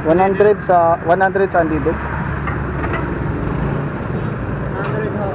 100 sa 100 sa andito. 100 ho.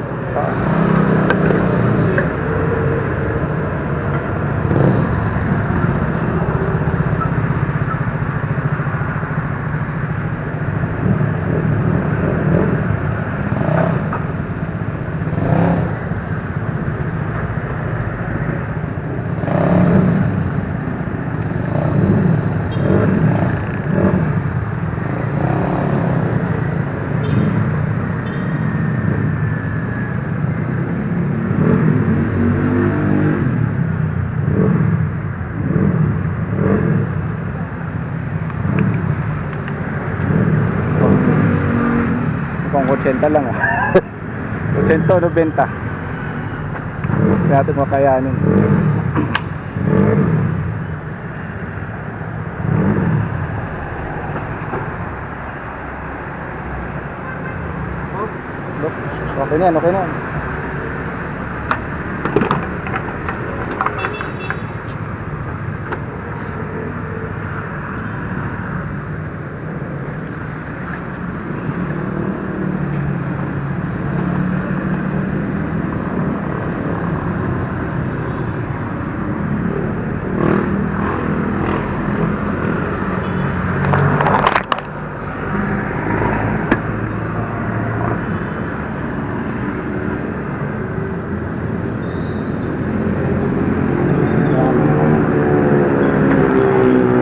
Kung 80 lang ah. 80 o 90. Hindi natin makayanin. Okay na yan, okay na yan.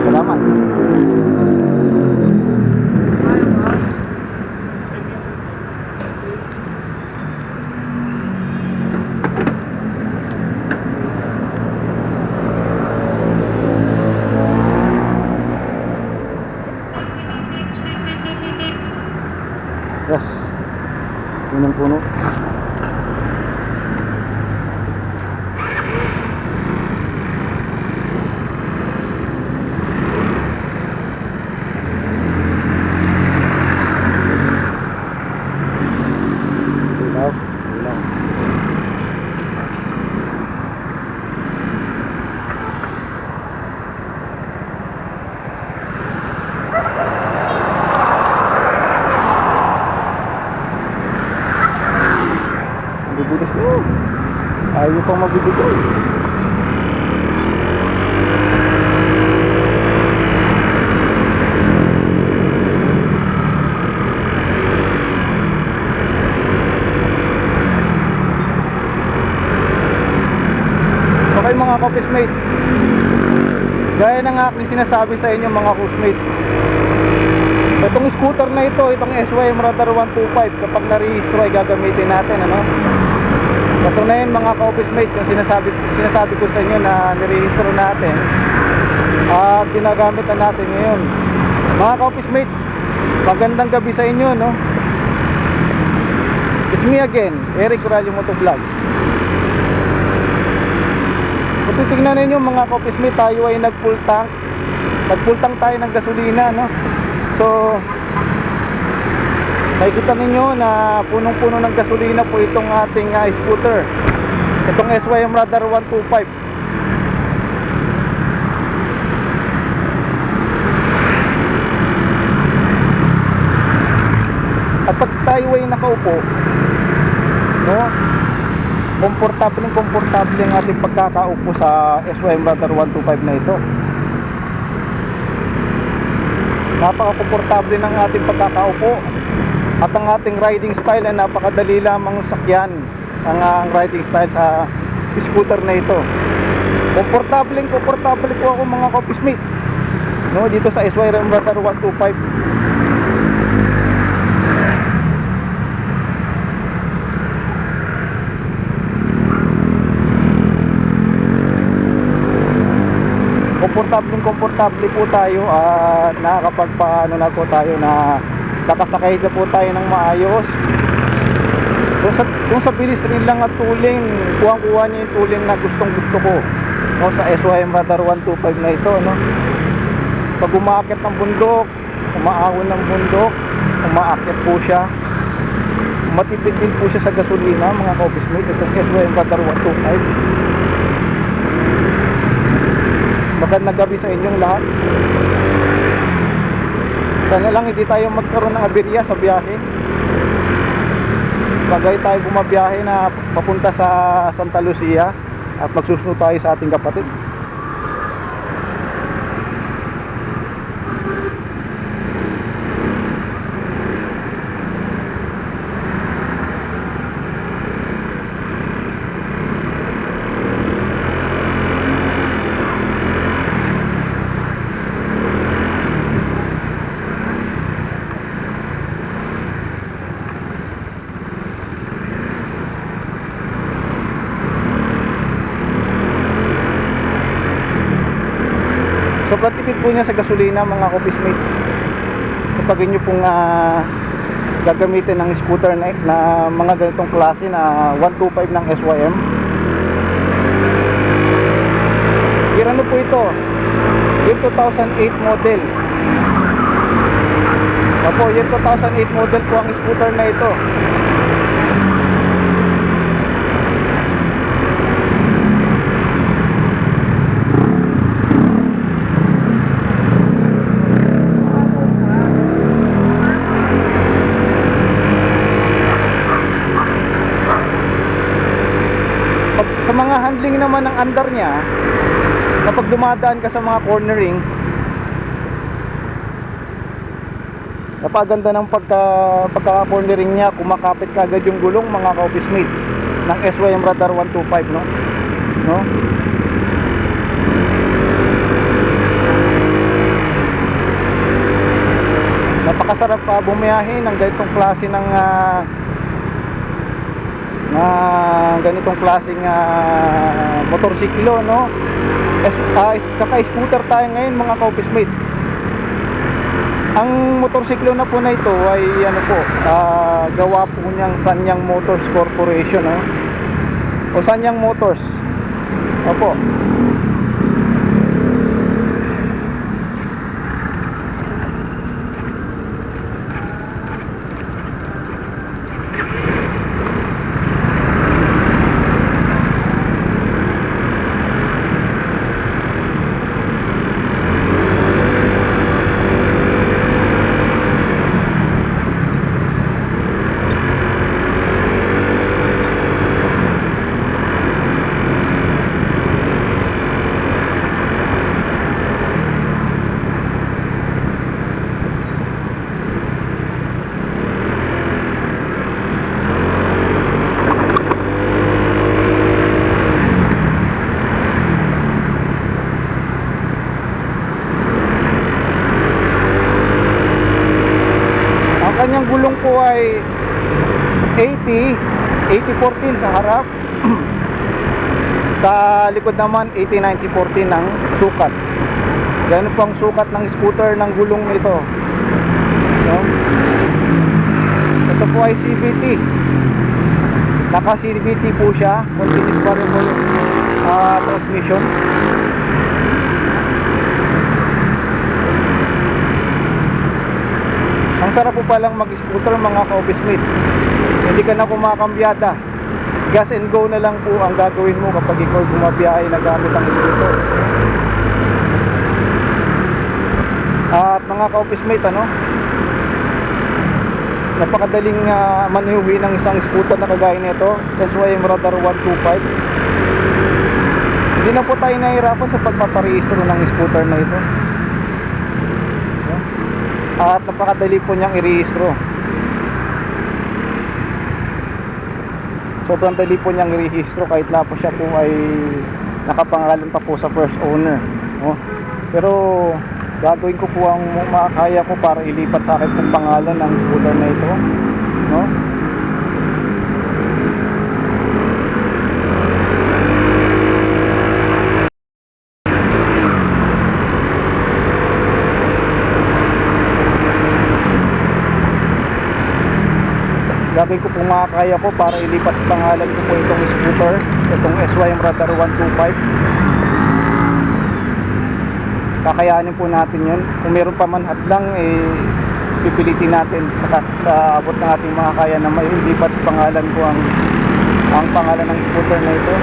Salamat. Yes. Punong-puno. Ilaw. Ilaw. Bibilis mo. Ayaw pang magbibigay. Okay mga ka-office-mate, gaya ng aking sinasabi sa inyo mga ka-office-mate, itong scooter na ito, itong SYM Radar 125, kapag narehistro ay gagamitin natin, ano? Ito na yun mga ka-office-mate, yung sinasabi ko sa inyo na nirehistro natin at ginagamit na natin ngayon. Mga ka-office-mate, magandang gabi sa inyo, no? It's me again, Eric Corralio Motovlog. Kung titignan ninyo mga ka-office-mate, tayo ay nag-full tank tayo ng gasolina, no? So nakikita ninyo na punong-puno ng gasolina po itong ating scooter, itong SYM Radar 125. At pag tayo ay nakaupo, no, komportable ang ating pagkakaupo sa SYM Radar 125 na ito. Napaka-komportable ng ating pagkakaupo. At ang ating riding style ay napakadali lamang sakyan. Ang riding style sa scooter na ito. Komportable po ako mga ka-office-mate, no, dito sa SYM Radar 125. Komportable po tayo at nakakapagpaano na po tayo na nakasakay na po tayo ng maayos. Kung sa bilis rin lang at tuling, kuha niyo yung tuling na gustong gusto ko, no, sa SYM Radar 125 na ito, no. Pag umaakit ng bundok, umaahon ng bundok, umaakyat po siya, matipid din po siya sa gasolina mga ka-office-mate, itong SYM Radar 125. Magandang gabi sa inyong lahat. Sana lang hindi tayo magkaroon ng aberya sa biyahe. Bagay tayo bumabiyahe na papunta sa Santa Lucia at magsusunod tayo sa ating kapatid. Sobrang tipid po niya sa gasolina mga office mate. Kapag inyo pong gagamitin ng scooter na mga ganitong klase na 125 ng SYM. Year ano po ito? Year 2008 model. Opo, year 2008 model po ang scooter na ito. Sa mga handling naman ng andar niya, kapag dumadaan ka sa mga cornering, napaganda ng pagka-cornering niya, kumakapit kagad yung gulong mga ka-office mate ng SYM Radar 125, no? Napakasarap pa bumiyahe ng ganitong klase ng ganitong klaseng motorsiklo, no? Kaka-scooter tayo ngayon mga ka-office mate. Ang motorsiklo na po na ito ay ano po, gawa po niyang Sanyang Motors Corporation, no? O Sanyang Motors. Opo. Kanyang gulong po ay 80-14 sa harap. Sa likod naman 80-90-14 ng sukat. Ganun po ang sukat ng scooter ng gulong nito, no? Ito po ay CVT. Naka CVT po siya, continuous variable transmission. Ang sarap po palang mag-scooter mga ka-office mate. Hindi ka na kumakambyada. Gas and go na lang po ang gagawin mo kapag ikaw bumabiyahe na gamit ang scooter. At mga ka-office mate, ano? Napakadaling manuwi ng isang scooter na kagaya nito, SYM Radar 125. Hindi na po tayo nahihirapan sa pagpaparehistro ng scooter na ito. At napakadali po niyang i-rehistro. Sobrang dali po niyang i-rehistro kahit na po siya po ay nakapangalan pa po sa first owner, no? Pero gagawin ko po ang makakaya ko para ilipat sa akin pong pangalan ng scooter na ito, no? Gagawin ko po makakaya ko para ilipat sa pangalan ko po itong scooter, itong SYM Radar 125. Kakayanin po natin yun. Kung meron pa man hadlang, pipilitin natin sa abot ng ating makakaya na may ilipat sa pangalan ko ang pangalan ng scooter na ito.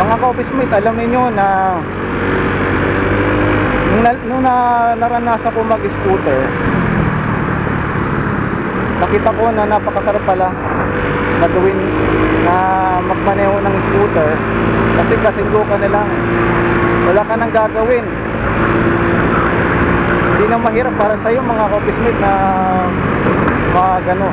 Mga ka-office mate, alam niyo na nung naranasan ko mag-scooter, nakita ko na napakasarap pala na gawin, na magmaneho ng scooter, kasi kasinggo ka na lang, wala ka nang gagawin. Hindi na mahirap para sa iyo mga ka-office mate na magano.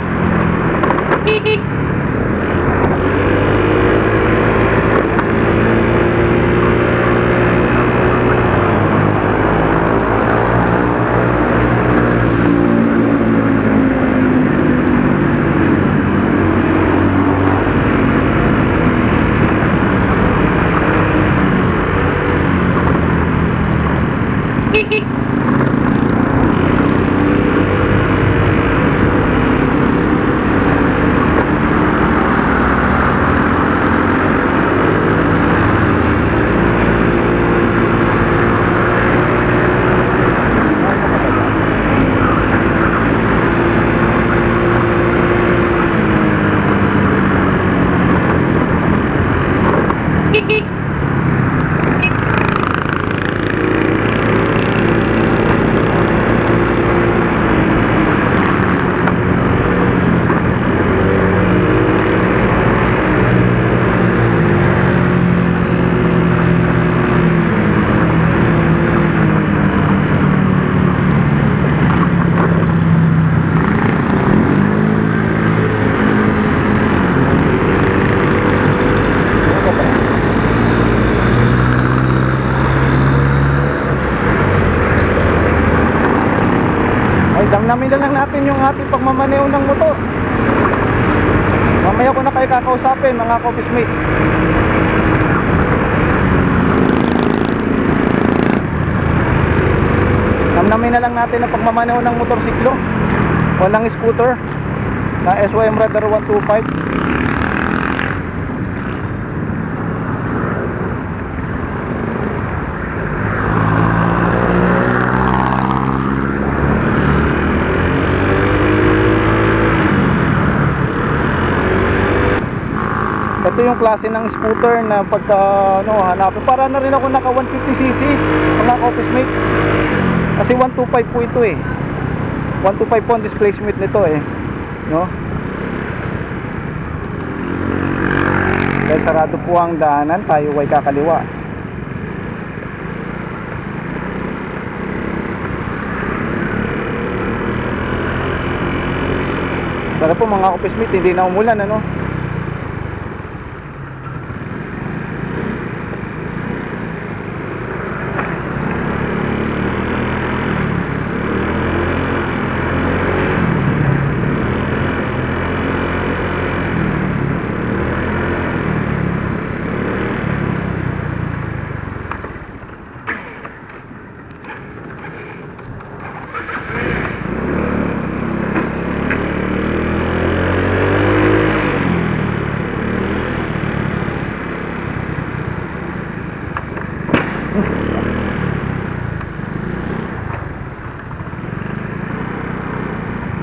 Damnamin na lang natin yung ating pagmamaneho ng motor. Mamaya ko na kayo kakausapin mga ka-office mate. Damnamin na lang natin ang pagmamaneho ng motorsiklo, walang scooter na SYM Radar 125. Ito yung klase ng scooter na pagka hanapin. Para na rin ako naka 150cc mga office mate. Kasi 125 po ito eh. 125 po ang displacement nito eh. No? Dahil sarado po ang daanan, tayo ay kakaliwa. Sana po mga office mate, hindi na umulan ano.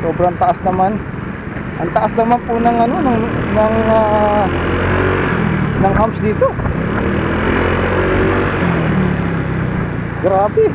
Sobrang taas naman. Ang taas naman po ng ng humps dito. Grabe.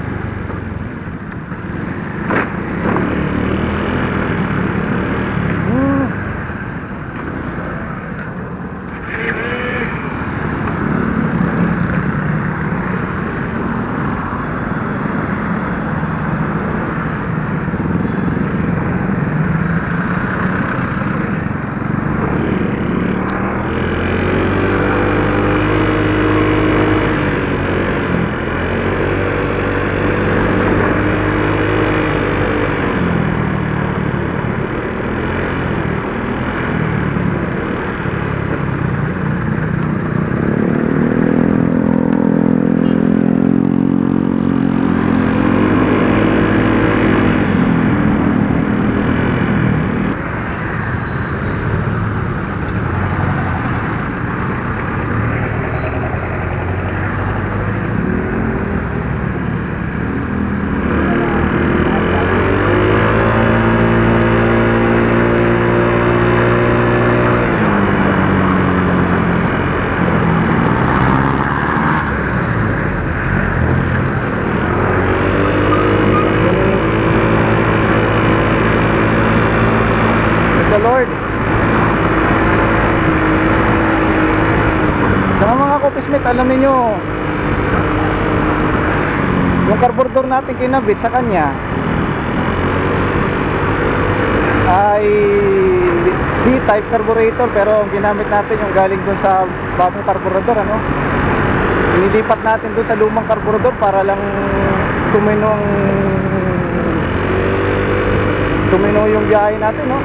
Mate, alam niyo yung carburetor natin kinabit sa kanya ay D-type carburetor, pero ang ginamit natin yung galing dun sa bagong carburetor, ano. Inilipat natin dun sa lumang carburetor para lang tumino yung biyahe natin, no.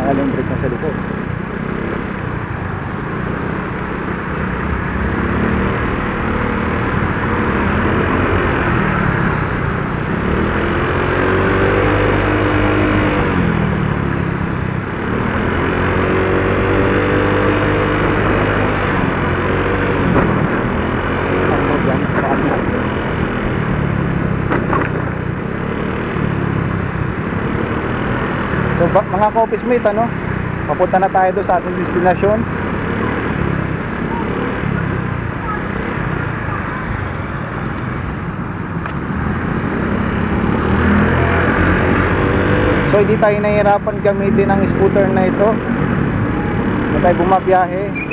Alam brake na sa likod. So mga ka-office mate, ano, papunta na tayo doon sa ating destinasyon. So hindi tayo nahihirapan gamitin ang scooter na ito na tayo bumabiyahe.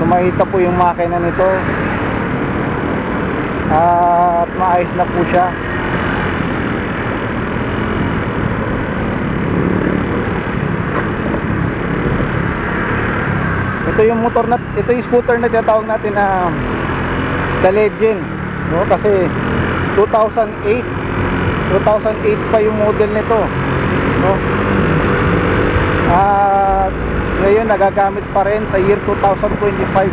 Makita po yung makina nito at maayos na po siya. Ito yung motor na, ito yung scooter na tinatawag natin na The Legend, no? Kasi 2008 pa yung model nito, no? At ngayon nagagamit pa rin sa year 2025.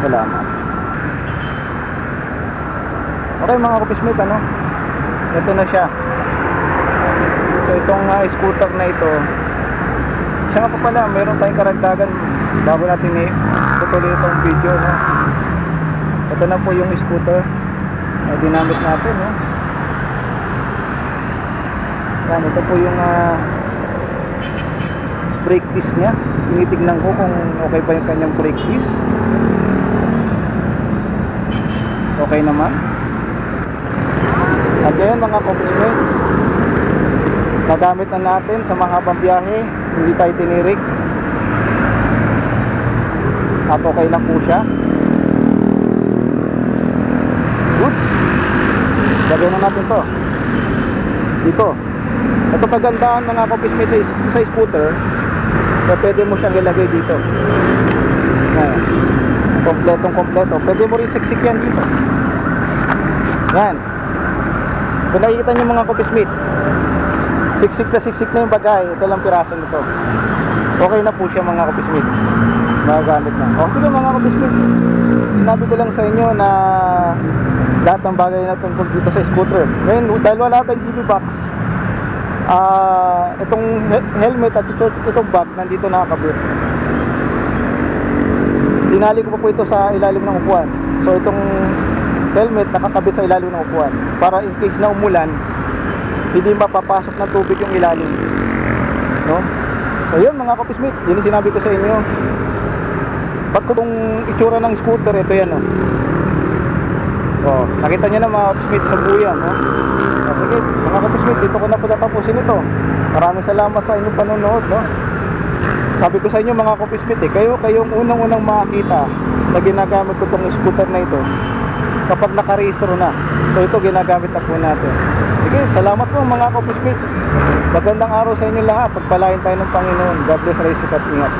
Salamat. Okay mga ka-office-mate, ano, ito na siya. So itong scooter na ito, siya nga pa pala, meron tayong karagdagan bago natin tutuloy itong video, no? Ito na po yung scooter na dinamit natin, no? Yan, ito po yung brake disc nya. Tinitignan ko kung okay pa yung kanyang brake disc. Okay naman. At yan mga ka-office-mate, nagamit na natin sa mga habang biyahe, hindi tayo tinirik at okay lang po siya. Good. Lagay na natin to dito. Ito kagandahan mga ka-office-mate sa scooter, na pwede mo siyang ilagay dito. Ayan, kompleto. Pwede mo rin siksik yan dito. Yan. Kung nakikita nyo mga ka-office-mate, siksik na yung bagay. Ito lang piraso nito. Okay na po siya mga ka-office-mate. Magagamit na. O sige mga ka-office-mate, sinabi ko lang sa inyo na lahat ng bagay na tungkol dito sa scooter. Ngayon, dahil wala tayong GB box, itong helmet at itong bag nandito nakakabit. Tinali ko pa po ito sa ilalim ng upuan. So itong helmet nakakabit sa ilalim ng upuan para in case na umulan, hindi mapapasok ng tubig yung ilalim, no? So yun mga kapismate, yun yung sinabi ko sa inyo. Ba't ko itong itsura ng scooter, ito yan, no? Oh, nakita nyo na mga kapismate sa buyan, no? So, sige mga kapismate, dito ko na po tatapusin ito. Maraming salamat sa inyong panonood, no? Sabi ko sa inyo mga kapismate, kayong unang-unang makakita na ginagamit ko itong scooter na ito kapag nakarehistro na. So ito ginagamit na po natin. Sige, salamat po mga kapismate. Magandang araw sa inyo lahat. Pagpalain tayo ng Panginoon. God bless, rise at ingat.